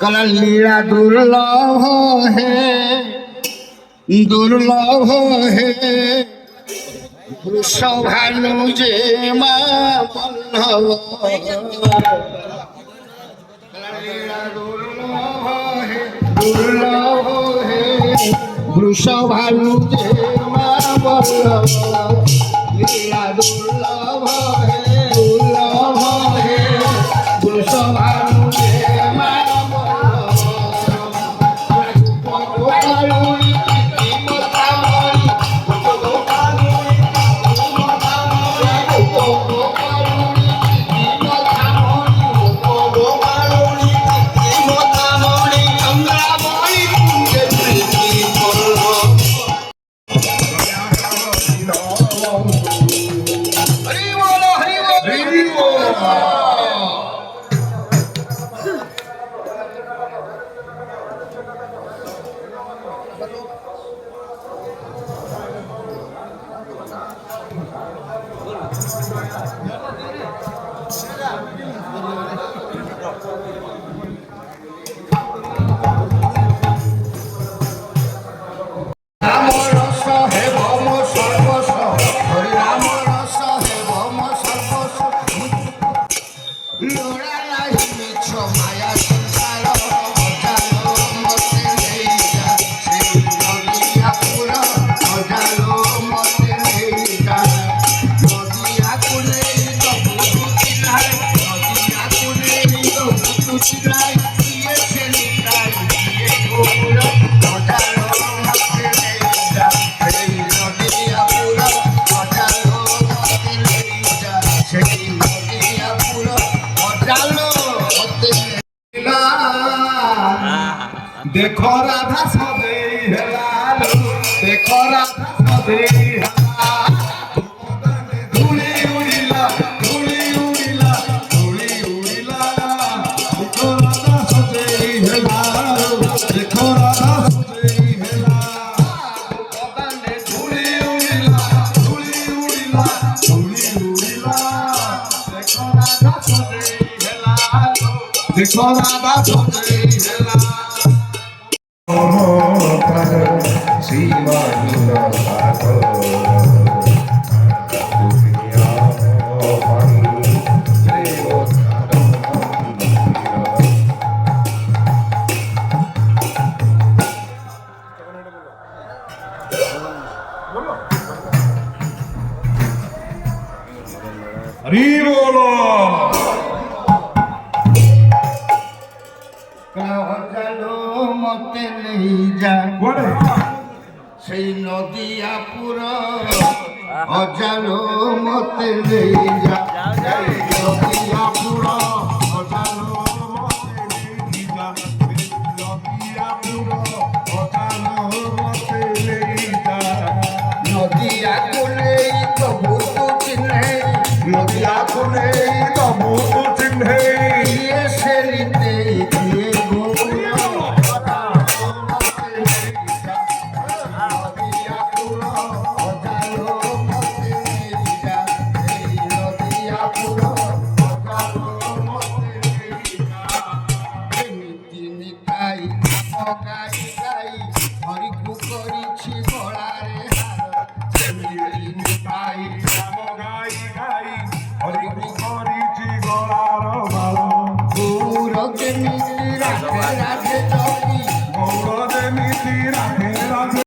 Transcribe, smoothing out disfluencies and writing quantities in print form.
कला लीला दुर्लभ है, दुर्लभ है। वृषभानु जे मां बल्लभ, लीला दुर्लभ है, दुर्लभ है। वृषभानु जे मां बल्लभ, लीला दुर्लभ है, दुर्लभ है। वृषभानु जे मां देखो राधा सदे हेलालो, देखो राधा सदे धूली उड़िला, धूली उड़िला, धूली उड़िला। देखो राधा सदे हेलालो, देखो राधा सदे हेलालो। धूली उड़िला, धूली उड़िला, धूली उड़िला। देखो राधा सदे हेलालो, देखो राधा सदे हेलालो। हरी बोलो मते नहीं जा সেই নদিয়াপুর অজালো মতে নেই যা, নদিয়াপুর অজালো মতে নেই যা, নদিয়াপুর অজালো মতে নেই যা। নদিয়া কোলে তবু তো চিহ্নে, নদিয়া কোলে তবু তো চিহ্নে। দিয়ে সেলিতে দিয়ে হরিকু করিছি গলারে হার, হরিকু করিছি গলার মাল। গৌর কেমিতি রাধে রাধে চলি, গৌর কেমিতি রাধে রাধে